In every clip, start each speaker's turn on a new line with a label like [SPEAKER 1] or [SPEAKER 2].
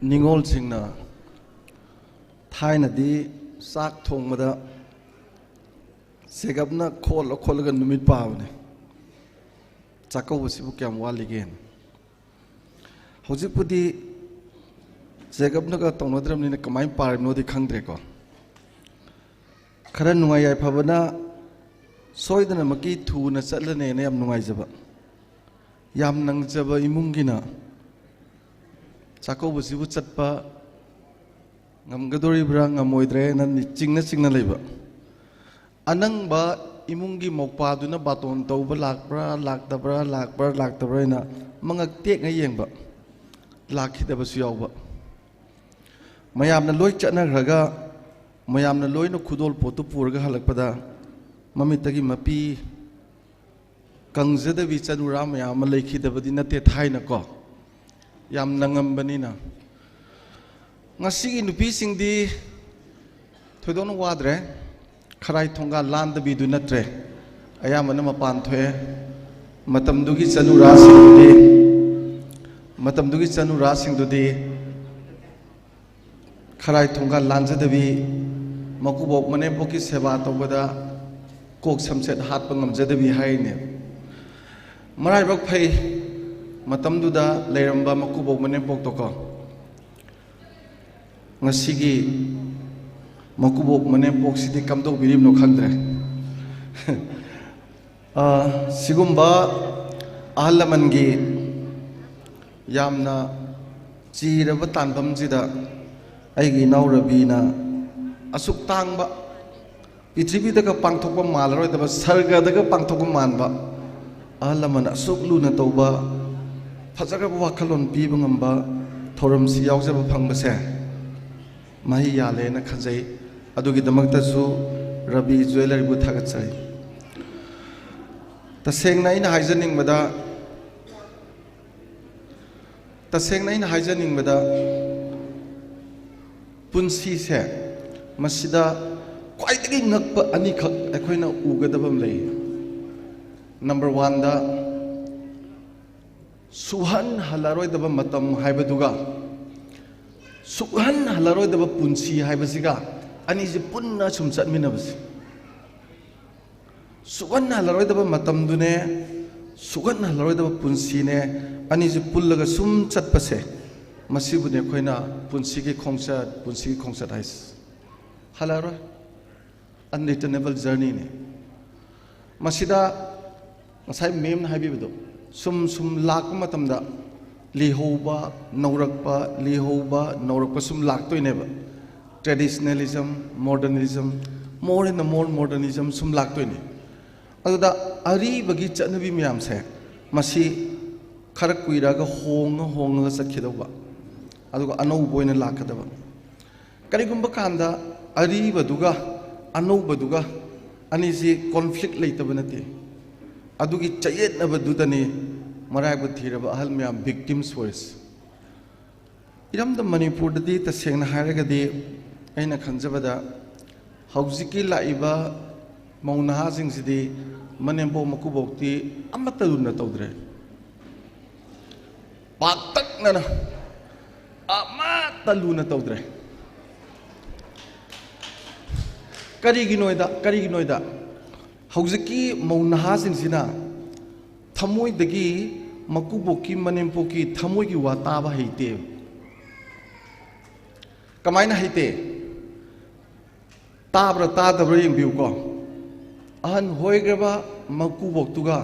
[SPEAKER 1] निगोल सिंगना थाइनदी साक थोंगमदा सेगबना खोलगा नुमित पावने चाकौबसिबु क्याम वालिगेन हौजिकपुदी सेगबनगा तौनद्रमनिना कमाय पारनोदि खंद्रेको खरा नुंगाय यायफबना सोयदना मकी थुना चलनेना याम नुंगायजबा याम नंगजबा इमुंगिना चाकौबसिबु चटपा ngamgadoribra ngamoidre na chingna leiba anangba imungi mokpaduna baton tauba laktabra na mangak tek nga yengba lakhidaba su yawba mayamna loi chatnagraga mayamna loina khudol potu purga halakpada mamitagi mapi kangjadabi chanura mayam leikhidabadi nate thaina ko yam nangambanina ngasi nupi singdi thoidon wadre kharai thonga landbi du natre ayamana mapan thoe matamdugi chanura singdudi kharai thonga lanjadabi makubok mane boki seba tobada kok samset hat pangamjadabi haine marai bak phai matamduda leiramba makubok mane bok toko ngasigi makubok mane boksidi kamdok birim no khangdre sigumba ahalamangi yamna chiraba tandam jida aigi naurabina asuk tangba pithribi daga pangthokpa malroi daba sarga daga pangthokpa manba ahalaman asuk luna tauba fajaga wakhalon piba ngamba thoramsi yaujaba phangbase mahi yale na khanjai adugi damakta su rabi jewelry bu thagat chai tasengna ina haijaning bada punsi se masida kwaidagi ngakpa ani khak ekhoina ugadabam lei number 1 da suhan halaroi daba matam haibaduga Suhan हलारोदब पुंसी हाइबसिगा अनिजे पुन्ना सुम चटमिनबसि सुहन हलारोदब मतमदुने सुहन हलारोदब पुंसीने अनिजे पुल्लगा सुम चटपसे मसिबुने खोइना पुंसीगे खोंसा हाइस हलारो अनरिटनेबल journey ने मसिदा मसाइ मेम हाइबिबदो सुम लाक मतमदा लिहोबा नौरकपा सुम लाक्तोइनेबा traditionalism modernism more and more modernism सुम लाक्तोइने अदुदा अरीबगी चटनबी म्याम से मसी खर कुइरागा होंग चटखिदौबा अदुगा अनौब ओइना लाखदबा करिगुंबा कांदा अरीबदुगा अनौबदुगा अनिसि कॉन्फ्लिक्ट लेतबा नते अदुगी चयेतनबदुदनी मरायब थीरब अहल मैम विक्टिम्स वॉइस इरम द मणिपुर दि तसेंगना हारगदि अइना खंजबदा हौजिकी लाइबा मौनहा जिंगसिदि मनेंबो मकुबोक्ति अमत लुना तौद्रे पातकना अमत लुना तौद्रे करिगिनोइदा हौजिकी मौनहा जिंगसिना थमोइदगी मकुबोकी मनेंपोकी थमोगी वाताबा हैते कमायना हैते ताब्रा तादब्रा यंबिउको अहन होइग्रबा मकुबोक्तुगा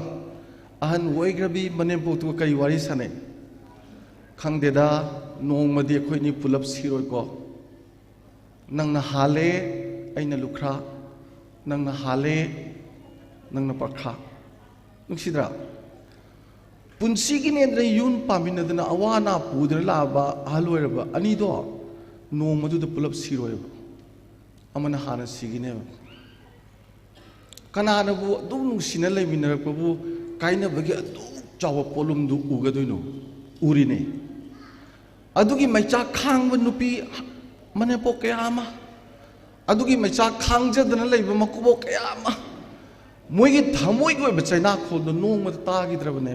[SPEAKER 1] अहन होइग्रबी मनेंपोक्तुगा कई वारी सने खंगदेदा नोंगमदि अखोइनी पुलप सिरोइको नंगना हाले अइना लुखरा नंगना हाले नंगना पखा नुक्सिद्रा पुंसीगी नेद्र यून पामिनदना अवाना पुद्र लाबा अहलोइरबा अनिदो नोंमदुदा पुलप सिरोइबा अमना हाना सिगिने कनानबु अदु नुसिना लेमिनरकबु काइनबगी अदु चाव पोलुमदु उगदुइनो उरिने अदुगी मैचा खांगब नुपी मनेपो कयामा अदुगी मैचा खांगजदना लेबा मकुबो कयामा मोइगी थमोइगी ओइबा चाइना खोलदो नोंमद तागिद्रबने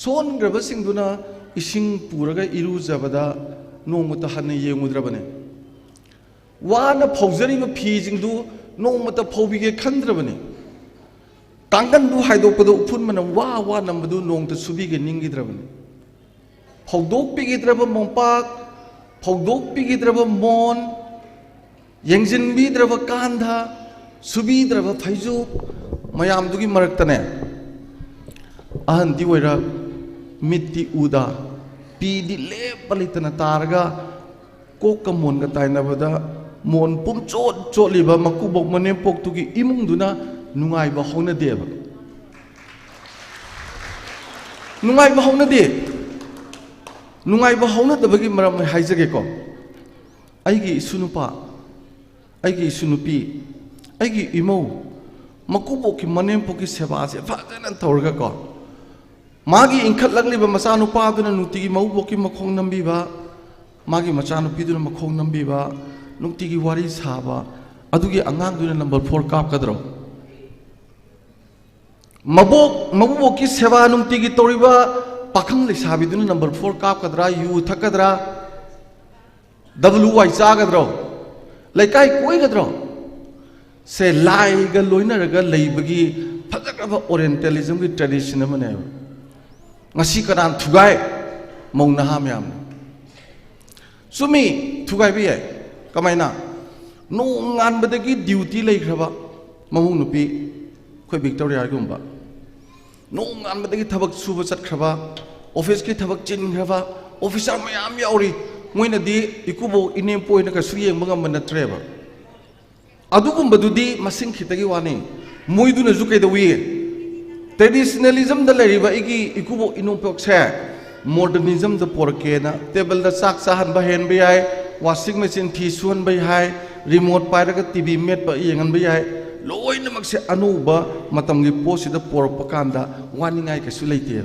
[SPEAKER 1] सोनग्रबसिंगदुना इसिंग पूरगा इरुजबदा नोंमता हन्ना येंगुद्रबने वाना फौजरीब फीजिंगदु नोंमता फौबिगे खंद्रबने कांगनदु हाइदोकपदो उफुनमना वा वा नंबदु नोंगता सुबिगे निंगिद्रबने फौदोकपिगिद्रब मोंपाक फौदोकपिगिद्रब मोन येंजिनबिद्रब कांधा सुबिद्रब फैजु मयामदुगी मरक्तने अहंदी वैरा मिट्टी उदा पीदी लेपलितना तारगा कोक मोन का ताइनबदा मोन पुम चोट चोलिबा मकुबोक मने पोक्तुगी इमुंगदुना नुंगाइबा हौनदेबा नुंगाइबा हौनदे नुंगाइबा हौनदबगी मरम हाइजगेको आइगी इसुनुपा आइगी इसुनुपी आइगी इमौ मकुबोकी मने पोकी सेवासे फाजना तौरगा को मागी इंखटलगलिबा मचानुपादुना नुतिगी मौबोकी मखोंग नंबीबा मागी मचानुपीदुना मखोंग नंबीबा नुतिगी वारी साबा अदुगी अंगांगदुना नंबर 4 कापकद्रो मबोकी सेवा नुतिगी तौरिबा पाखंग लेसाबिदुना नंबर 4 कापकद्रा यू थकद्रा WY चागद्रो लेकाई कोइगद्रो से लाइगा लोइनरगा लेबगी फजगबा ओरिएंटलिज्म की ट्रेडिशन मने ngasi kanan thugai mong na ham yam sumi thugai bi ai kamaina no ngan badagi duty lei khraba mamung nupi khoi Victoria gumba no ngan badagi thabak suba chat khraba office ki thabak chin khraba officer mayam yauri moina di ikubo inem poina ka suyeng mangam manatre ba adugum badudi masing khitagi wani moiduna zukai da wi traditionalism द लरिबा इगी इकुबो इनोपोक से modernism द पोरकेना table द साक साहन बहेन बे आय वाशिंग मशीन थी सुन बे हाय रिमोट पायरगा टीवी मेट ब येंगन बे आय लोइनमक से अनुबा मतमगी पोसिदा पोरप कांदा वानिंगाय केसु लेते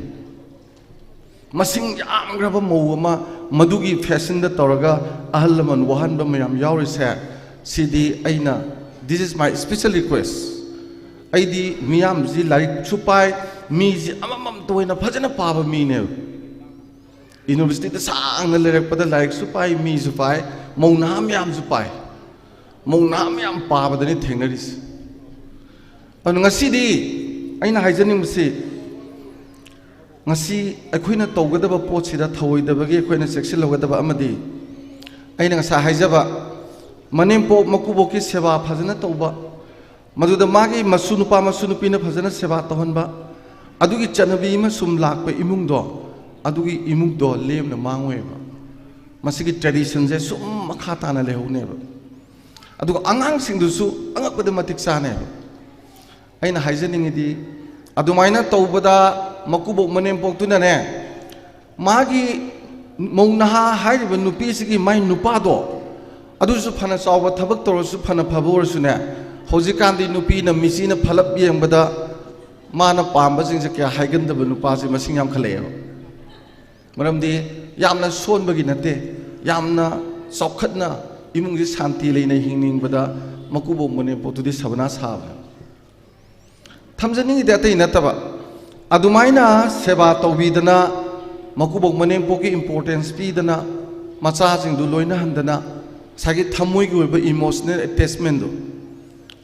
[SPEAKER 1] मसिंग यामग्रबा मौमा मदुगी फैशन द तौरगा अहलमन वहन ब मयाम यावरि से सीडी आइना this is my special request आइदी मियाम जी लाइक छुपाई मी जी अमम तोयना फजना पाबा मीने यूनिवर्सिटी द सांग लेरकपदा लाइक छुपाई मी छुपाई मौना मियाम छुपाई मौना मियाम पाबदनि थेंगरिस अनु ngasiदी aina haijanimbsi ngasi akhoi na tawgadaba pochida thawoidabagi akhoi na section logadaba amadi aina ngasa haijaba manempo makuboki seva phajana tawba मधुद मागी मसुनुपा मसुनुपी ने फजन सेवा तहनबा अदुगी चनबी म सुम लाकपे इमुंगदो अदुगी इमुंगदो लेमन मांगवेबा मसिगी ट्रेडिशन जे सुम मखा ताना लेहोनेबा अदुग अंगांग सिंगदुसु अंगकपद मतिक साने अइना हाइजनिंगदी अदुमाइना तौबदा मकुबो मनेम पोक्तुना ने मागी मौनहा हाइरिबा नुपीसिगी माइ नुपादो अदुसु फना चावबा थबक तोरसु फना फबोरसुने हौजिकांदी नुपीना मिसीना फलप येंबदा माना पांबसिंगसे क्या हाइगंदब नुपासे मसिंग याम खलेबा मरमदी यामना सोनबगी नते यामना चौखतना इमुंगजी शांति लेना हिंगनिंगबदा मकुबो मने पोतुदी सबना साब थमजनिंग देते नतबा अदुमाइना सेवा तौबीदना मकुबो मने पोकी इंपोर्टेंस पीदना मचासिंग दु लोइना हंदना सागी थमोइगी ओइबा इमोशनल अटैचमेंट दो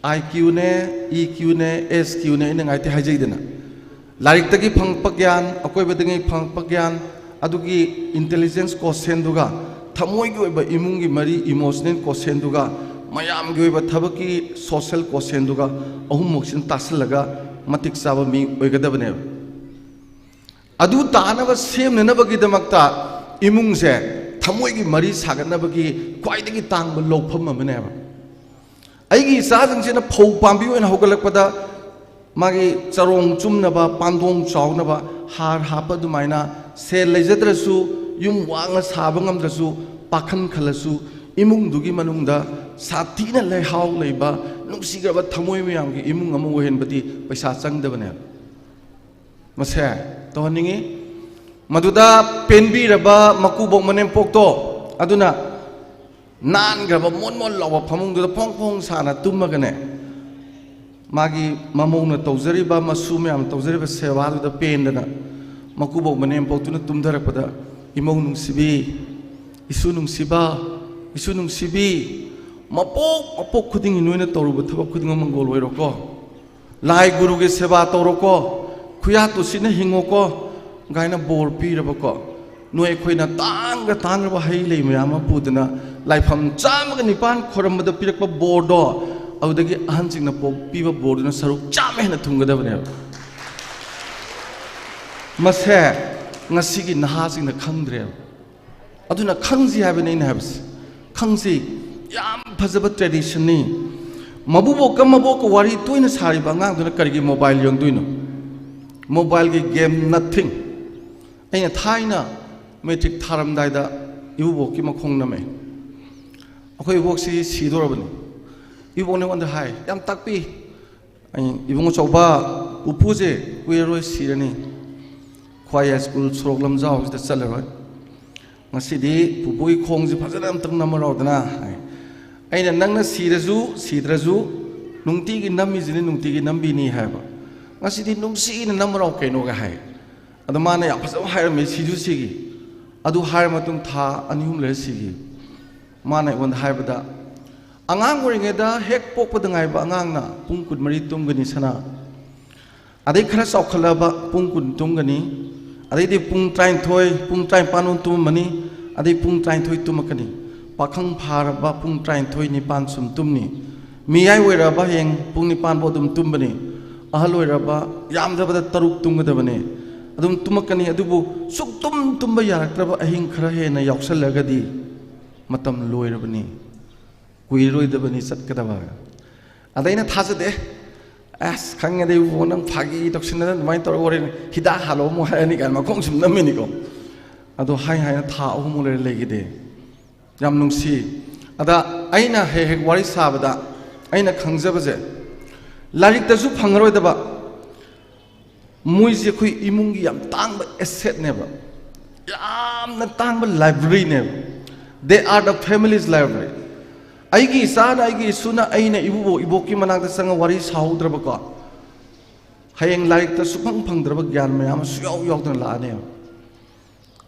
[SPEAKER 1] IQ ने EQ ने SQ ने इन गाइते हाइजेदना लाइक तकी फंगप ज्ञान अकोइबदंगी फंगप ज्ञान अदुगी इंटेलिजेंस कोसेन दुगा थमोइगी ओइबा इमुंगी मरी इमोशनल कोसेन दुगा मयामगी ओइबा थबकी सोशल कोसेन दुगा अहुम मोक्सिन तासलगा मतिक साबा मी ओइगदबने अदु तानब सेमनबगी दमक्ता इमुंगसे थमोइगी मरी सागनबगी क्वाइदगी तांग लोफम अमनेबा अगी साजंगसेना फौ पांबी ओइन होगलकपदा मागी चरोंग चुमनबा पांदोंग चावनबा हार हापा दुमाइना सेल लेजद्रसु युम वांग साबंगमद्रसु पाखन खलसु इमुंग दुगी मनुंगदा साथीना लेहाव लेबा नुंसिगबा थमोय मयामगी इमुंग अमु ओहेनबदी पैसा चंगदबने मसे तोहनिंगी मदुदा पेनबीरबा मकुबो मनेम पोक्तो अदुना नान ग्रब मोन मोन लाव फमुंग फोंग फोंग साना तुमगने मागी ममौना तौजरीबा मसु म्याम तौजरीबा सेवा पेनदना मकुबो मनेम पोक्तुना तुमधरपदा imau nungsibi isu nungsiba isu nungsibi mapok khuding inoina toruba thaba khuding mangol oiroko lai guru ge seba toroko khuya tu sina hingoko gaina bor pirabako noi khoina tang ba hai lei mayama pudana laifam chamaga nipan khoramada pirakpa bordo audagi ahan singna pop piba borduna saruk chamena thungadabane mase ngasigi naha singna khangdre aduna khangji habane in habs khangsi yam phajaba tradition ni mabubok wari toina sari bangang duna karigi mobile yong duino mobile ge game nothing aina thaina metric tharam daida ibubok ki makhong name akhoi bok si sidorabani ibubok ne wanda hai yam takpi ai ibung choba upuje kuiroi sirani khwaya school soroklam jaw da chalaroi ngasidi pupui khongji phajana amtang namarodana aina nangna sidraju nungti gi nammi jini nungti gi nambi ni haiba ngasidi nungsi na namro kaino ga hai adamana ya phasa hair me siju sigi adu hair matung tha anihum le sigi mana won haibada angang oringeda hek pokpada ngai ba angang na pung kun mari tumgani sana adai khara saukhalaba pung kun tumgani adai di pung train thoi pung train panun tumani adai pung train thoi tumakani pakhang pharaba pung train thoi ni pan sum tumni miyai oiraba heng pung ni pan bodum tumbani ahal oiraba yamdabada taruk tumgadabane adum tumakani adubu suktum tumba yarakraba ahing khara hena yauksalagadi matam loirabani kuiroidabani satkadaba adaina thajade as khangade wonang phagi doksina mai tor ore hida halo mo hani kan makong sum namini ko ado hai tha ahum le legide yam nungsi ada aina he wari sabada aina khangjabaje larik tasu phangaroidaba muiji khoi imungi yam tangba asset neba yamna tangba library neba they are the family's library aigi sana aigi suna aina iboki manakta sanga wari saudraba ko hayeng larik tasu phangdraba gyan mayam suyaw yawdna laane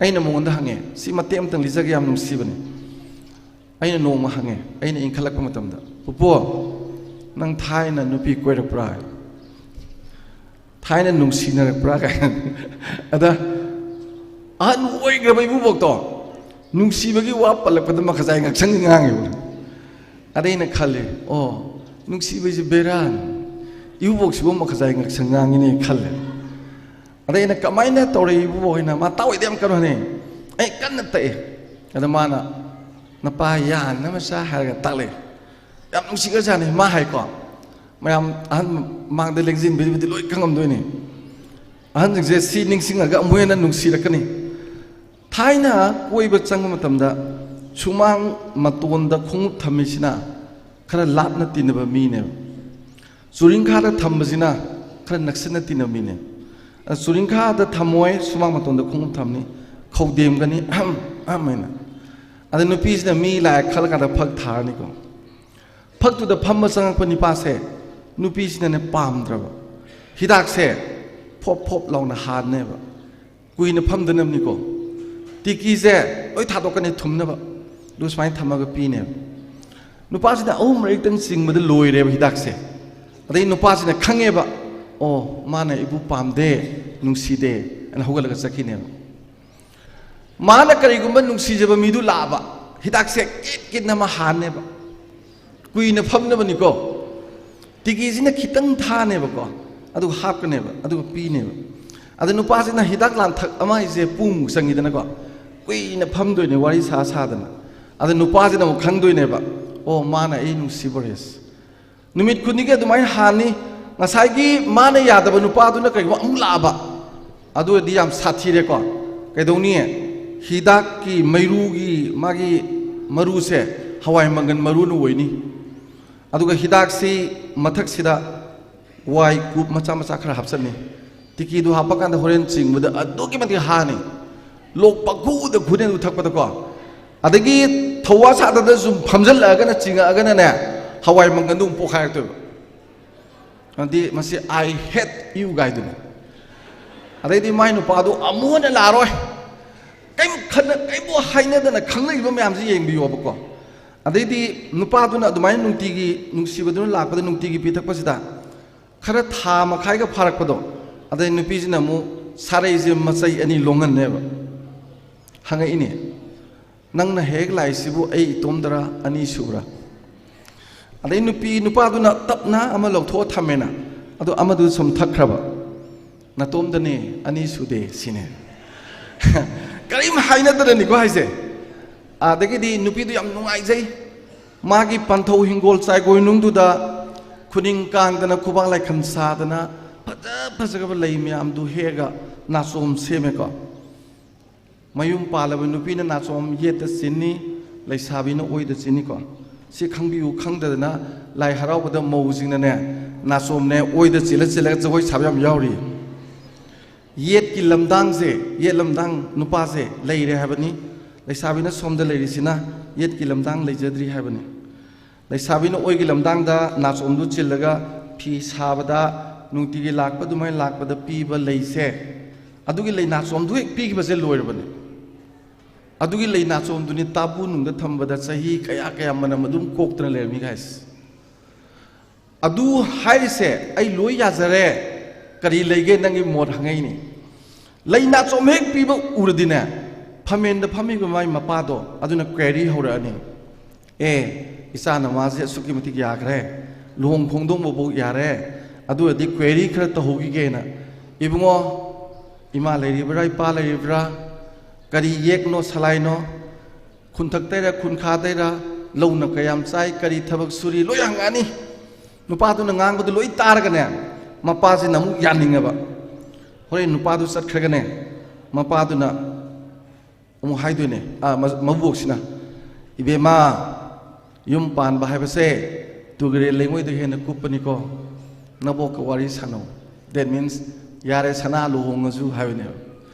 [SPEAKER 1] aina monda hange si matem tang lijag yam nungsibani aina noma hange aina inkhalak matamda pupo nang thaina nupi koirakpra thaina nungsinarapra ka ada an oigraba ibubok to nungsibagi wa palakpada makhajai ngaksang ngangi adaina khale o nungsibaji beran ibubok sibo makhajai ngaksang ngangi ni khale adaina kamaina tore ibubok ina ma tawoidem karo ne ai kanna tae ada mana napa yan namasa harga takle yam nungsiga jani ma hai ko mayam an mangde lengjin bi loi kangam doini an je si ningsinga moyena nungsirakani thaina koiba changma matamda sumang matonda khongup thamisina khara lapna tinaba mine suringkha da thambasina khara naksana tinaba mine suringkha da thamoi sumang matonda khongup thamni khodem gani amena ada nupis na mi la khalka da phak tharni ko phak tu da phamma sangak pani pa se nupis na ne pam draba hidak se phop long na han ne ba kuina pham danam ni ko tiki se oi thadok kan thumna ba du smai thamaga pi ne nupa sina umre tang sing mad loi re hidak se adai nupa sina khange ba o mana ibu pam de nungsi de an hogal ga sakhi ne mana karigumba nungsi jaba midu laba hidak se kit na ma han ne ba kuina pham na ba ni ko tiki sina khitang tha ne ba ko adu hap ne ba adu pi ne ba adu nupa sina hidak lan thak ama ise pum sangi dana ko kuina pham doi ne wari sa dana ada nupa sina mo khang doi ne ba o mana ei nungsi bores numit kuni ge dumai hani ngasai gi mana ya da nupa du na kai wa amla ba adu di yam sathi re ko kai doni hidak ki mairu gi magi maru se hawai mangan maru nu woini adu ga hidak si mathak sida wai kup macha macha khara hapsani tiki du hapakan da horen ching muda adu ki mati hani lok pagu da khune du thakpa da ko adagi thawa sa da zum phamjal aga na chinga aga na ne hawai mangan du pokhai to andi masi I hate you guy du adai di mai nu pa du amuna la roi ꯀꯩꯕꯨ ꯍꯥꯏꯅꯗꯅ ꯈꯪꯅꯔꯤꯕ ꯃꯌꯥꯝꯁꯤ ꯌꯦꯡꯕꯤꯌꯣꯕꯀꯣ ꯑꯗꯩꯗꯤ ꯅꯨꯄꯥꯗꯨꯅ ꯑꯗꯨꯃꯥꯏꯅ ꯅꯨꯡꯇꯤꯒꯤ ꯅꯨꯡꯁꯤꯕꯗꯨꯅ ꯂꯥꯛꯄꯗ ꯅꯨꯡꯇꯤꯒꯤ ꯄꯤꯊꯛꯄꯁꯤꯗ ꯈꯔ ꯊꯥ ꯃꯈꯥꯏꯒ ꯐꯥꯔꯛꯄꯗꯣ ꯑꯗꯩ ꯅꯨꯄꯤꯁꯤꯅ ꯑꯃꯨꯛ ꯁꯥꯔꯩꯁꯦ ꯃꯆꯩ ꯑꯅꯤ ꯂꯣꯡꯍꯟꯅꯦꯕ ꯍꯪꯉꯛꯏꯅꯦ ꯅꯪꯅ ꯍꯦꯛ ꯂꯥꯛꯏꯁꯤꯕꯨ ꯑꯩ ꯏꯇꯣꯝꯗꯔ ꯑꯅꯤ ꯁꯨꯕ꯭ꯔꯥ ꯑꯗꯩ ꯅꯨꯄꯥꯗꯨꯅ ꯇꯞꯅ ꯑꯃ ꯂꯧꯊꯣꯛꯑ ꯊꯝꯃꯦꯅ ꯑꯗꯣ ꯑꯃꯗꯨ ꯁꯨꯝ ꯊꯛꯈ꯭ꯔꯕ ꯅꯇꯣꯝꯗꯅꯦ ꯑꯅꯤ ꯁꯨꯗꯦ ꯁꯤꯅꯦ ꯀꯔꯤꯝ ꯍꯥꯏꯅꯗꯅꯅꯤꯀꯣ ꯍꯥꯏꯁꯦ ꯑꯗꯒꯤꯗꯤ ꯅꯨꯄꯤꯗꯨ ꯌꯥꯝ ꯅꯨꯡꯉꯥꯏꯖꯩ ꯃꯥꯒꯤ ꯄꯟꯊꯧ ꯍꯤꯡꯒꯣꯜ ꯆꯥꯏꯒꯣꯏꯅꯨꯡꯗꯨꯗ ꯈꯨꯅꯤꯡ ꯀꯥꯡꯗꯅ ꯈꯨꯕꯥꯛ ꯂꯥꯏꯈꯝ ꯁꯥꯗꯅ ꯐꯖꯈ꯭ꯔꯕ ꯂꯩ ꯃꯌꯥꯝꯗꯨ ꯍꯦꯛꯑꯒ ꯅꯥꯆꯣꯝ ꯁꯦꯝꯃꯦꯀꯣ ꯃꯌꯨꯝ ꯄꯥꯜꯂꯕ ꯅꯨꯄꯤꯅ ꯅꯥꯆꯣꯝ ꯌꯦꯠꯇ ꯆꯤꯟꯅꯤ ꯂꯩꯁꯥꯕꯤꯅ ꯑꯣꯏꯗ ꯆꯤꯟꯅꯤꯀꯣ ꯁꯤ ꯈꯪꯕꯤꯌꯨ ꯈꯪꯗꯗꯅ ꯂꯥꯏ ꯍꯔꯥꯎꯕꯗ ꯃꯧꯁꯤꯡꯅꯅꯦ ꯅꯥꯆꯣꯝꯅꯦ ꯑꯣꯏꯗ ꯆꯤꯜꯂꯒ ꯖꯒꯣꯏ ꯁꯥꯕ ꯌꯥꯝ ꯌꯥꯎꯔꯤ ꯌꯦꯠꯀꯤ ꯂꯝꯗꯥꯡꯁꯦ ꯌꯦꯠ ꯂꯝꯗꯥꯡ ꯅꯨꯄꯥꯁꯦ ꯂꯩꯔꯦ ꯍꯥꯏꯕꯅꯤ ꯂꯩꯁꯥꯕꯤꯅ ꯁꯣꯝꯗ ꯂꯩꯔꯤꯁꯤꯅ ꯌꯦꯠꯀꯤ ꯂꯝꯗꯥꯡ ꯂꯩꯖꯗ꯭ꯔꯤ ꯍꯥꯏꯕꯅꯤ ꯂꯩꯁꯥꯕꯤꯅ ꯑꯣꯏꯒꯤ ꯂꯝꯗꯥꯡꯗ ꯅꯥꯆꯣꯝꯗꯨ ꯆꯤꯜꯂꯒ ꯐꯤ ꯁꯥꯕꯗ ꯅꯨꯡꯇꯤꯒꯤ ꯂꯥꯛꯄ ꯑꯗꯨꯃꯥꯏꯅ ꯂꯥꯛꯄꯗ ꯄꯤꯕ ꯂꯩꯁꯦ ꯑꯗꯨꯒꯤ ꯂꯩ ꯅꯥꯆꯣꯝꯗꯨ ꯍꯦꯛ ꯄꯤꯈꯤꯕꯁꯦ ꯂꯣꯏꯔꯕꯅꯤ ꯑꯗꯨꯒꯤ ꯂꯩ ꯅꯥꯆꯣꯝꯗꯨꯅꯤ ꯇꯥꯕꯨꯅꯨꯡꯗ ꯊꯝꯕꯗ ꯆꯍꯤ ꯀꯌꯥ ꯃꯅꯝ ꯑꯗꯨꯝ ꯀꯣꯛꯇꯅ ꯂꯩꯔꯝꯃꯤ ꯒꯥꯏꯁ ꯑꯗꯨ ꯍꯥꯏꯔꯤꯁꯦ ꯑꯩ ꯂꯣꯏ ꯌꯥꯖꯔꯦ ꯀꯔꯤ ꯂꯩꯒꯦ ꯅꯪꯒꯤ ꯃꯣꯠ ꯍꯪꯉꯛꯏꯅꯤ ꯂꯩ ꯅꯥꯆꯣꯝ ꯍꯦꯛ ꯄꯤꯕ ꯎꯔꯗꯤꯅꯦ ꯐꯝꯃꯦꯟꯗ ꯐꯝꯃꯤꯕ ꯃꯥꯏ ꯃꯄꯥꯗꯣ ꯑꯗꯨꯅ ꯀ꯭ꯋꯦꯔꯤ ꯍꯧꯔꯛꯑꯅꯤ ꯏꯆꯥ ꯅꯃꯥꯁꯦ ꯑꯁꯨꯛꯀꯤ ꯃꯇꯤꯛ ꯌꯥꯈ꯭ꯔꯦ ꯂꯨꯍꯣꯡ ꯈꯣꯡꯗꯣꯡꯕꯐꯥꯎ ꯌꯥꯔꯦ ꯑꯗꯨꯔꯗꯤ ꯀ꯭ꯋꯦꯔꯤ ꯈꯔ ꯇꯧꯍꯧꯈꯤꯒꯦꯅ ꯏꯕꯨꯡꯉꯣ ꯏꯃꯥ ꯂꯩꯔꯤꯕ꯭ꯔꯥ ꯏꯄꯥ ꯂꯩꯔꯤꯕ꯭ꯔꯥ ꯀꯔꯤ ꯌꯦꯛꯅꯣ ꯁꯂꯥꯏꯅꯣ ꯈꯨꯟꯊꯛꯇꯩꯔ ꯈꯨꯟꯈꯥꯗꯩꯔ ꯂꯧꯅ ꯀꯌꯥꯝ ꯆꯥꯏ ꯀꯔꯤ ꯊꯕꯛ ꯁꯨꯔꯤ ꯂꯣꯏ ꯍꯪꯉꯛꯑꯅꯤ ꯅꯨꯄꯥꯗꯨꯅ ꯉꯥꯡꯕꯗꯨ ꯂꯣꯏ ꯇꯥꯔꯒꯅꯦ ꯃꯄꯥꯁꯤꯅ ꯑꯃꯨꯛ ꯌꯥꯅꯤꯡꯉꯕ ꯍꯣꯔꯦꯟ ꯅꯨꯄꯥꯗꯨ ꯆꯠꯈ꯭ꯔꯒꯅꯦ ꯃꯄꯥꯗꯨꯅ ꯑꯃꯨꯛ ꯍꯥꯏꯗꯣꯏꯅꯦ ꯃꯕꯣꯛꯁꯤꯅ ꯏꯕꯦꯝꯃ ꯌꯨꯝ ꯄꯥꯟꯕ ꯍꯥꯏꯕꯁꯦ ꯇꯨꯒꯔꯦꯜ ꯂꯩꯉꯣꯏꯗ ꯍꯦꯟꯅ ꯀꯨꯞꯄꯅꯤꯀꯣ ꯅꯕꯣꯛꯀ ꯋꯥꯔꯤ ꯁꯥꯟꯅꯧ ꯗꯦꯠ ꯃꯤꯟꯁ ꯌꯥꯔꯦ ꯁꯅꯥ ꯂꯨꯍꯣꯡꯉꯁꯨ ꯍꯥꯏꯕꯅꯦꯕ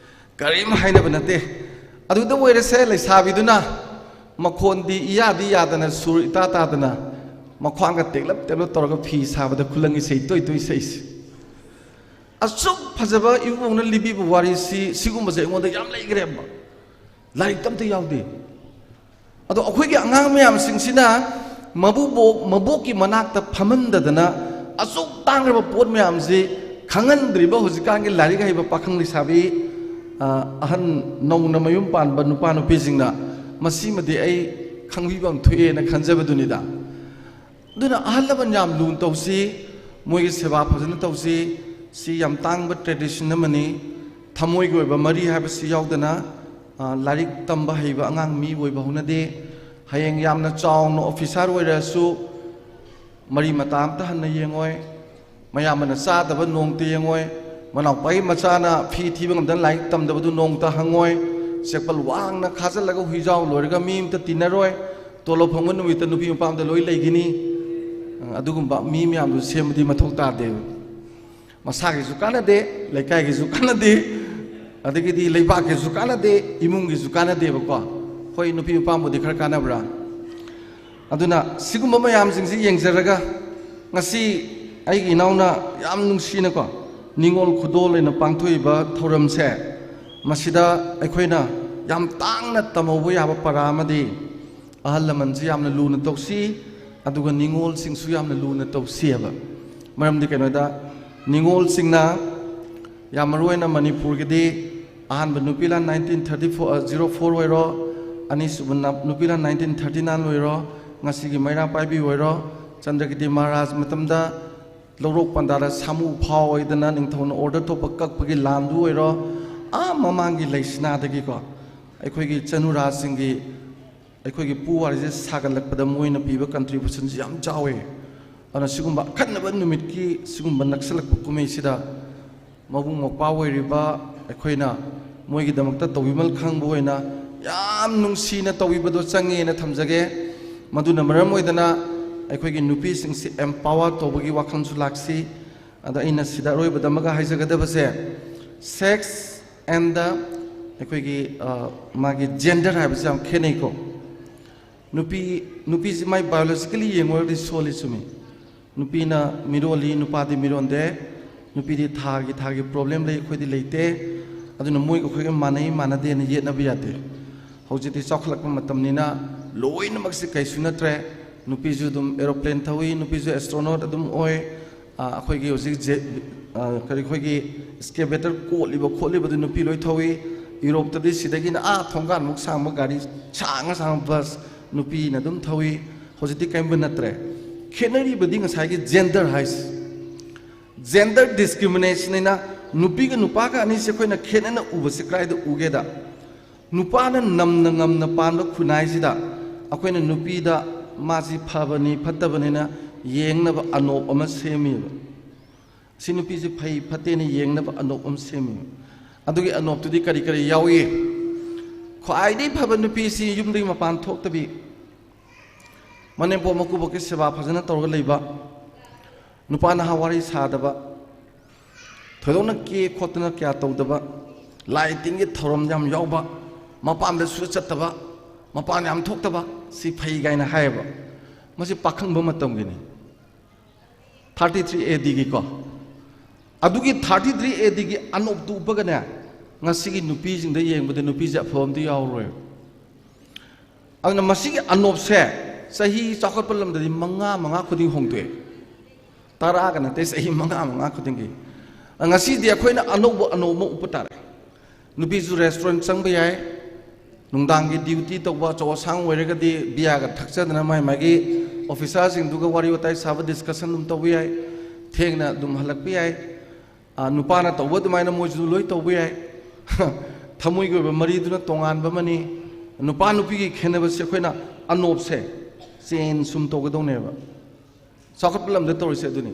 [SPEAKER 1] ꯀꯔꯤꯝ ꯍꯥꯏꯅꯕ ꯅꯠꯇꯦ ꯑꯗꯨꯗ ꯑꯣꯏꯔꯁꯦ ꯂꯩꯁꯥꯕꯤꯗꯨꯅ ꯃꯈꯣꯟꯗꯤ ꯏꯌꯥꯗꯤ ꯌꯥꯗꯅ ꯁꯨꯔ ꯏꯇꯥ ꯇꯥꯗꯅ ꯃꯈ꯭ꯋꯥꯡꯒ ꯇꯦꯛꯂꯞ ꯇꯧꯔꯒ ꯐꯤ ꯁꯥꯕꯗ ꯈꯨꯂꯪ ꯏꯁꯩ ꯇꯣꯏ ꯁꯛꯏꯁꯦ ꯑꯁꯨꯛ ꯐꯖꯕ ꯏꯕꯨꯡꯅ ಲಿಬಿꯕ ꯋꯥꯔꯤꯁꯤ ꯁꯤꯒꯨꯝꯕꯁꯦ ꯑꯩꯉꯣꯟꯗ ꯌꯥꯝ ꯂꯩꯈ꯭ꯔꯦꯕ ꯂꯥꯏꯔꯤꯛꯇ ꯑꯝꯇ ꯌꯥꯎꯗꯦ ꯑꯗꯣ ꯑꯩꯈꯣꯏꯒꯤ ꯑꯉꯥꯡ ꯃꯌꯥꯝꯁꯤꯡꯁꯤꯅ ꯃꯕꯣꯛꯀꯤ ꯃꯅꯥꯛꯇ ꯐꯝꯍꯟꯗꯗꯅ ꯑꯁꯨꯛ ꯇꯥꯡꯈ꯭ꯔꯕ ꯄꯣꯠ ꯃꯌꯥꯝꯁꯤ ꯈꯪꯍꯟꯗ꯭ꯔꯤꯕ ꯍꯧꯖꯤꯛꯀꯥꯟꯒꯤ ꯂꯥꯏꯔꯤꯛ ꯍꯩꯕ ꯄꯥꯈꯪ ꯂꯩꯁꯥꯕꯤ ꯑꯍꯟ ꯅꯧꯅ ꯃꯌꯨꯝ ꯄꯥꯟꯕ ꯅꯨꯄꯥ ꯅꯨꯄꯤꯁꯤꯡꯅ ꯃꯁꯤꯃꯗꯤ ꯑꯩ ꯈꯪꯕꯤꯐꯝ ꯊꯣꯛꯑꯦꯅ ꯈꯟꯖꯕꯗꯨꯅꯤꯗ ꯑꯗꯨꯅ ꯑꯍꯜ ꯂꯃꯟ ꯌꯥꯝ ꯂꯨꯅ ꯇꯧꯁꯤ ꯃꯣꯏꯒꯤ ꯁꯦꯕꯥ ꯐꯖꯅ ꯇꯧꯁꯤ ꯁꯤ ꯌꯥꯝ ꯇꯥꯡꯕ ꯇ꯭ꯔꯦꯗꯤꯁꯟ ꯑꯃꯅꯤ ꯊꯃꯣꯏꯒꯤ ꯑꯣꯏꯕ ꯃꯔꯤ ꯍꯥꯏꯕꯁꯤ ꯌꯥꯎꯗꯅ ꯂꯥꯏꯔꯤꯛ ꯇꯝꯕ ꯍꯩꯕ ꯑꯉꯥꯡ ꯃꯤ ꯑꯣꯏꯕ ꯍꯧꯅꯗꯦ ꯍꯌꯦꯡ ꯌꯥꯝꯅ ꯆꯥꯎꯅ ꯑꯣꯐꯤꯁꯥꯔ ꯑꯣꯏꯔꯁꯨ ꯃꯔꯤ ꯃꯇꯥ ꯑꯝꯇ ꯍꯟꯅ ꯌꯦꯡꯉꯣꯏ ꯃꯌꯥꯝꯕꯅ ꯆꯥꯗꯕ ꯅꯣꯡꯇ ꯌꯦꯡꯉꯣꯏ ꯃꯅꯥꯎꯄꯥꯒꯤ ꯃꯆꯥꯅ ꯐꯤ ꯊꯤꯕ ꯉꯝꯗꯅ ꯂꯥꯏꯔꯤꯛ ꯇꯝꯗꯕꯗꯨ ꯅꯣꯡꯇ ꯍꯪꯉꯣꯏ ꯆꯦꯛꯄꯜ ꯋꯥꯡꯅ ꯈꯥꯖꯤꯜꯂꯒ ꯍꯨꯏꯖꯥꯎ ꯂꯣꯏꯔꯒ ꯃꯤ ꯑꯃꯇ ꯇꯤꯟꯅꯔꯣꯏ ꯇꯣꯂꯣꯞ ꯐꯪꯕ ꯅꯨꯃꯤꯠꯇ ꯅꯨꯄꯤ ꯃꯄꯥꯝꯗ ꯂꯣꯏ ꯂꯩꯈꯤꯅꯤ ꯑꯗꯨꯒꯨꯝꯕ ꯃꯤ ꯃꯌꯥꯝꯗꯨ ꯁꯦꯝꯕꯗꯤ ꯃꯊꯧ ꯇꯥꯗꯦꯕ ꯃꯁꯥꯒꯤꯁꯨ ꯀꯥꯟꯅꯗꯦ ꯂꯩꯀꯥꯏꯒꯤꯁꯨ ꯀꯥꯟꯅꯗꯦ ꯑꯗꯒꯤꯗꯤ ꯂꯩꯕꯥꯛꯀꯤꯁꯨ ꯀꯥꯟꯅꯗꯦ ꯏꯃꯨꯡꯒꯤꯁꯨ ꯀꯥꯟꯅꯗꯦꯕꯀꯣ ꯍꯣꯏ ꯅꯨꯄꯤ ꯃꯄꯥꯝꯕꯨꯗꯤ ꯈꯔ ꯀꯥꯟꯅꯕ꯭ꯔꯥ ꯑꯗꯨꯅ ꯁꯤꯒꯨꯝꯕ ꯃꯌꯥꯝꯁꯤꯡꯁꯤ ꯌꯦꯡꯖꯔꯒ ꯉꯁꯤ ꯑꯩꯒꯤ ꯏꯅꯥꯎꯅ ꯌꯥꯝ ꯅꯨꯡꯁꯤꯅꯀꯣ ꯅꯤꯡꯉꯣꯜ ꯈꯨꯗꯣꯜ ꯑꯣꯏꯅ ꯄꯥꯡꯊꯣꯛꯏꯕ ꯊꯧꯔꯝꯁꯦ ꯃꯁꯤꯗ ꯑꯩꯈꯣꯏꯅ ꯌꯥꯝ ꯇꯥꯡꯅ ꯇꯝꯍꯧꯕ ꯌꯥꯕ ꯄꯔꯥ ꯑꯃꯗꯤ ꯑꯍꯜ ꯂꯃꯟꯁꯤ ꯌꯥꯝꯅ ꯂꯨꯅ ꯇꯧꯁꯤ ꯑꯗꯨꯒ ꯅꯤꯡꯉꯣꯜꯁꯤꯡꯁꯨ ꯌꯥꯝꯅ ꯂꯨꯅ ꯇꯧꯁꯤꯑꯕ ꯃꯔꯝꯗꯤ ꯀꯩꯅꯣꯗ ꯅꯤꯡꯉꯣꯜꯁꯤꯡꯅ ꯌꯥꯝ ꯃꯔꯨꯑꯣꯏꯅ ꯃꯅꯤꯄꯨꯔꯒꯤꯗꯤ ꯑꯍꯥꯟꯕ ꯅꯨꯄꯤꯂꯥꯟ 1904 ꯑꯣꯏꯔꯣ ꯑꯅꯤꯁꯨꯕ ꯅꯨꯄꯤꯂꯥꯟ 1939 ꯑꯣꯏꯔꯣ ꯉꯁꯤꯒꯤ ꯃꯩꯔꯥ ꯄꯥꯏꯕꯤ ꯑꯣꯏꯔꯣ ꯆꯟꯗ꯭ꯔꯒꯤꯗꯤ ꯃꯍꯥꯔꯥꯖ ꯃꯇꯝꯗ ꯂꯧꯔꯣꯛ ꯄꯟꯗꯥꯗ ꯁꯥꯃꯨ ꯐꯥꯎ ꯑꯣꯏꯗꯅ ꯅꯤꯡꯊꯧꯅ ꯑꯣꯔꯗꯔ ꯊꯣꯛꯄ ꯀꯛꯄꯒꯤ ꯂꯥꯟꯗꯨ ꯑꯣꯏꯔꯣ ꯃꯃꯥꯡꯒꯤ ꯂꯩꯁꯅꯥꯗꯒꯤꯀꯣ ꯑꯩꯈꯣꯏꯒꯤ ꯆꯅꯨꯔꯥꯁꯤꯡꯒꯤ ꯑꯩꯈꯣꯏꯒꯤ ꯄꯨꯋꯥꯔꯤꯁꯦ ꯁꯥꯒꯠꯂꯛꯄꯗ ꯃꯣꯏꯅ ꯄꯤꯕ ꯀꯟꯇ꯭ꯔꯤꯕ꯭ꯌꯨꯁꯟꯁꯤ ꯌꯥꯝ ꯆꯥꯎꯋꯦ ꯑꯗꯨꯅ ꯁꯤꯒꯨꯝꯕ ꯑꯈꯟꯅꯕ ꯅꯨꯃꯤꯠꯀꯤ ꯁꯤꯒꯨꯝꯕ ꯅꯛꯁꯜꯂꯛꯄ ꯀꯨꯝꯍꯩꯁꯤꯗ ꯃꯕꯨꯡ ꯃꯧꯄ꯭ꯋꯥ ꯑꯣꯏꯔꯤꯕ ꯑꯩꯈꯣꯏꯅ ꯃꯣꯏꯒꯤꯗꯃꯛꯇ ꯇꯧꯕꯤꯃꯜ ꯈꯪꯕ ꯑꯣꯏꯅ ꯌꯥꯝ ꯅꯨꯡꯁꯤꯅ ꯇꯧꯕꯤꯕꯗꯣ ꯆꯪꯉꯦꯅ ꯊꯝꯖꯒꯦ ꯃꯗꯨꯅ ꯃꯔꯝ ꯑꯣꯏꯗꯅ ꯑꯩꯈꯣꯏꯒꯤ ꯅꯨꯄꯤꯁꯤꯡꯁꯤ ꯑꯦꯝꯄꯥꯋꯔ ꯇꯧꯕꯒꯤ ꯋꯥꯈꯜꯁꯨ ꯂꯥꯛꯁꯤ ꯑꯗ ꯑꯩꯅ ꯁꯤꯗ ꯑꯔꯣꯏꯕꯗ ꯑꯃꯒ ꯍꯥꯏꯖꯒꯗꯕꯁꯦ ꯁꯦꯛꯁ ꯑꯦꯟ ꯗ ꯑꯩꯈꯣꯏꯒꯤ ꯃꯥꯒꯤ ꯖꯦꯟꯗꯔ ꯍꯥꯏꯕꯁꯦ ꯌꯥꯝ ꯈꯦꯠꯅꯩꯀꯣ ꯅꯨꯄꯤꯁꯤ ꯃꯥꯏ ꯕꯥꯏꯑꯣꯂꯣꯖꯤꯀꯦꯂꯤ ꯌꯦꯡꯉꯨꯔꯒꯗꯤ ꯁꯣꯜꯂꯤ ꯆꯨꯝꯃꯤ ꯅꯨꯄꯤꯅ ꯃꯤꯔꯣꯜꯂꯤ ꯅꯨꯄꯥꯗꯤ ꯃꯤꯔꯣꯟꯗꯦ ꯅꯨꯄꯤꯗꯤ ꯊꯥꯒꯤ ꯄ꯭ꯔꯣꯕ꯭ꯂꯦꯝ ꯂꯩ ꯑꯩꯈꯣꯏꯗꯤ ꯂꯩꯇꯦ ꯑꯗꯨꯅ ꯃꯣꯏꯒ ꯑꯩꯈꯣꯏꯒ ꯃꯥꯟꯅꯩ ꯃꯥꯟꯅꯗꯦꯅ ꯌꯦꯠꯅꯕ ꯌꯥꯗꯦ ꯍꯧꯖꯤꯛꯇꯤ ꯆꯥꯎꯈꯠꯂꯛꯄ ꯃꯇꯝꯅꯤꯅ ꯂꯣꯏꯅꯃꯛꯁꯤ ꯀꯩꯁꯨ ꯅꯠꯇ꯭ꯔꯦ ꯅꯨꯄꯤꯁꯨ ꯑꯗꯨꯝ ꯑꯦꯔꯣꯄ꯭ꯂꯦꯟ ꯊꯧꯏ ꯅꯨꯄꯤꯁꯨ ꯑꯦꯁꯇ꯭ꯔꯣꯅꯣꯠ ꯑꯗꯨꯝ ꯑꯣꯏ ꯑꯩꯈꯣꯏꯒꯤ ꯍꯧꯖꯤꯛ ꯀꯔꯤ ꯑꯩꯈꯣꯏꯒꯤ ꯏꯁꯀꯦꯕꯦꯇꯔ ꯀꯣꯠꯂꯤꯕ ꯈꯣꯠꯂꯤꯕꯗꯨ ꯅꯨꯄꯤ ꯂꯣꯏ ꯊꯧꯏ ꯌꯨꯔꯣꯞꯇꯗꯤ ꯁꯤꯗꯒꯤꯅ ꯊꯣꯡꯒꯥꯟꯃꯨꯛ ꯁꯥꯡꯕ ꯒꯥꯔꯤ ꯁꯥꯡꯕ ꯕꯁ ꯅꯨꯄꯤꯅ ꯑꯗꯨꯝ ꯊꯧꯏ ꯍꯧꯖꯤꯛꯇꯤ ꯀꯔꯤꯝꯕ ꯅꯠꯇ꯭ꯔꯦ ꯈꯦꯠꯅꯔꯤꯕꯗꯤ ꯉꯁꯥꯏꯒꯤ ꯖꯦꯟꯗꯔ ꯍꯥꯏꯁꯤ ꯖꯦꯟꯗꯔ ꯗꯤꯁꯀ꯭ꯔꯤꯃꯤꯅꯦꯁꯟꯅꯤꯅ ꯅꯨꯄꯤꯒ ꯅꯨꯄꯥꯒ ꯑꯅꯤꯁꯦ ꯑꯩꯈꯣꯏꯅ ꯈꯦꯠꯅꯅ ꯎꯕꯁꯤ ꯀꯗꯥꯏꯗ ꯎꯒꯦꯗ ꯅꯨꯄꯥꯅ ꯅꯝꯅ ꯉꯝꯅ ꯄꯥꯟꯕ ꯈꯨꯟꯅꯥꯏꯁꯤꯗ ꯑꯩꯈꯣꯏꯅ ꯅꯨꯄꯤꯗ ꯃꯥꯁꯤ ꯐꯕꯅꯤ ꯐꯠꯇꯕꯅꯤꯅ ꯌꯦꯡꯅꯕ ꯑꯅꯣꯞ ꯑꯃ ꯁꯦꯝꯃꯤꯕ ꯁꯤ ꯅꯨꯄꯤꯁꯤ ꯐꯩ ꯐꯠꯇꯦꯅ ꯌꯦꯡꯅꯕ ꯑꯅꯣꯞ ꯑꯃ ꯁꯦꯝꯃꯤꯕ ꯑꯗꯨꯒꯤ ꯑꯅꯣꯞꯇꯨꯗꯤ ꯀꯔꯤ ꯀꯔꯤ ꯌꯥꯎꯏ ꯈ꯭ꯋꯥꯏꯗꯒꯤ ꯐꯕ ꯅꯨꯄꯤꯁꯤ ꯌꯨꯝꯗꯒꯤ ꯃꯄꯥꯟ ꯊꯣꯛꯇꯕꯤ ꯃꯅꯦꯝꯄꯣꯛ ꯃꯀꯨꯕꯣꯛꯀꯤ ꯁꯦꯕꯥ ꯐꯖꯅ ꯇꯧꯔꯒ ꯂꯩꯕ ꯅꯨꯄꯥ ꯅꯍꯥ ꯋꯥꯔꯤ ꯁꯥꯗꯕ ꯊꯣꯏꯗꯣꯛꯅ ꯀꯦ ꯈꯣꯠꯇꯅ ꯀꯌా ꯇꯧꯗꯕ ꯂꯥꯏ ꯇꯤꯟꯒꯤ ꯊꯧꯔꯝ ꯌꯥꯝ ꯌꯥꯎꯕ ꯃꯄꯥꯟꯗꯁꯨ ꯆꯠꯇꯕ ꯃꯄꯥꯟ ꯌꯥꯝ ꯊꯣꯛꯇꯕ ꯁꯤ ꯐꯩ ꯀꯥꯏꯅ ꯍꯥꯏꯌꯦꯕ ꯃꯁꯤ ꯄꯥꯈꯪꯕ ꯃꯇꯝꯒꯤꯅꯤ 33 AD ꯑꯗꯨꯒꯤ 33 AD ꯑꯅꯣꯞꯇꯨ ꯎꯕꯒꯅꯦ ꯉꯁꯤꯒꯤ ꯅꯨꯄꯤꯁꯤꯡꯗ ꯌꯦꯡꯕꯗ ꯅꯨꯄꯤꯁꯦ ꯑꯐꯕ ꯑꯝꯇ ꯌꯥꯎꯔꯣꯏ ꯑꯗꯨꯅ ꯃꯁꯤꯒꯤ ꯑꯅꯣꯞꯁꯦ ꯆꯍꯤ ꯆꯥꯎꯈꯠꯄ ꯂꯝꯗꯗꯤ ꯃꯉꯥ ꯈꯨꯗꯤꯡ ꯍꯣꯡꯗꯣꯛꯑꯦ 10ꯒ ꯅꯠꯇꯦ ꯆꯍꯤ ꯃꯉꯥ ꯈꯨꯗꯤꯡꯒꯤ ngasi dia koi na anobo upatare nupi zu restaurant changba yai nungdang gi duty tawba chaw sang werega di biya ga thakcha dana mai magi officer sing duga wari watai sab discussion dum taw yai thengna dum halak pi yai nupa na tawba dumai na moju loi taw yai thamui go mari duna tongan ba mani nupa nupi gi khenaba se koi na anob se chen sum to ga dong ne ba sakat lam de tor se duni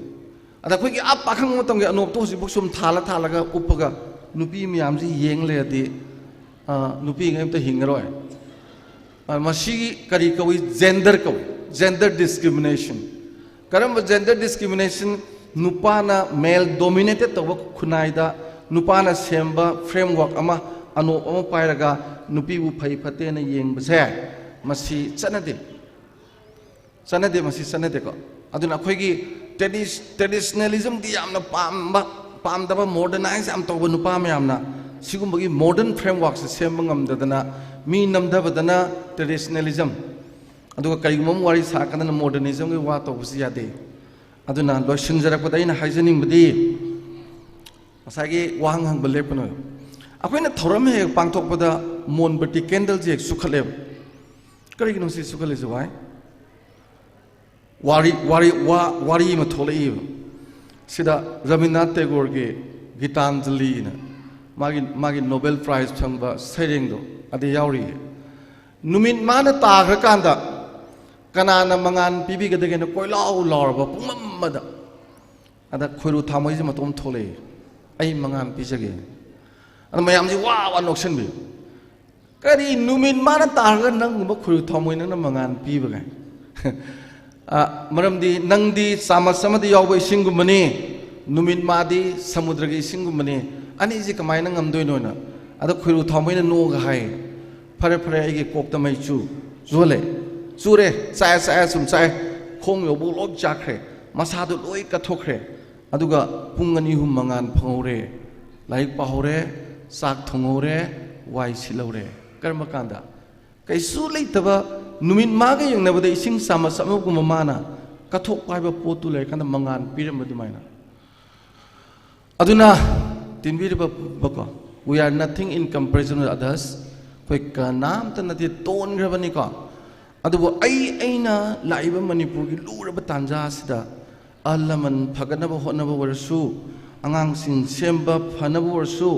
[SPEAKER 1] ada koi ki ap pakhang mo tong ge anob to si buk sum thala ga upaga nupi miyam ji yeng le di nupi ngam ta hingroi masi kari koi gender discrimination karam gender discrimination nupa na male dominated to khunai da nupa na semba framework ama anob ama pairaga nupi bu phai phate na yeng ba se masi chanade masi chanade ko aduna khoi gi traditionalism di yamna pamdaba modernize am tawba nupa mayamna sigumbagi modern framework se semba ngamdadana mi namdabadana traditionalism aduga kaigumam wari sakadana modernism ge wa tawbusi yade aduna loisinjarakpada ina haijaning badi asagi wang hang belepno akoina thoram he pangthokpada monbati candle je sukhale kari gino si sukhale jawai wari ma tholai sida Rabindranath Tagore ge Gitanjali na magi Nobel Prize changba sereng do adi yauri numin mana tagra kanda kanana mangan pibi ga degen koilau lorba pumamada ada khoiru thamoi ji matom tholai ai mangan pisage ada mayam ji wa noksen bi kari numin mana tagra nang ba khoiru thamoi nang mangan piba ga maramdi nangdi samassamadi yawba isingumani numin madi samudragi isingumani ani ji kamai na ngamdoi noina ada khiru thamoina no ga hai phare agi kokta mai chu zole chure sai sum sai khong yo bu lok jakre masa du loi ka thokre aduga pungani hum mangan phangore laik pahore sak thongore wai silore karma kanda kai su leitaba numin maga yung nabada ising sama kumamana kathok paiba potu le kana mangan piram adumaina aduna tinbiriba bako we are nothing in comparison with others koi kanam tanati ton grabani ko adubo aina laiba manipur gi luraba tanja sida allaman phaganaba honaba warsu angang sing semba phanaba warsu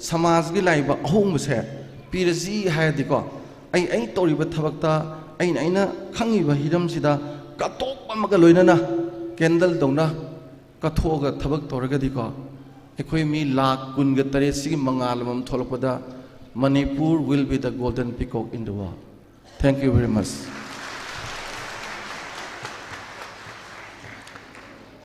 [SPEAKER 1] samaj gi laiba ahong se piraji hayadiko ai toriba thabakta aina khangiba hiram sida katok amaga loinana candle dongna kathoga thabak toragadi ko ekhoi mi lakh kun ga tare sigi mangalamam tholokpada Manipur will be the golden peacock in the world. Thank you very much.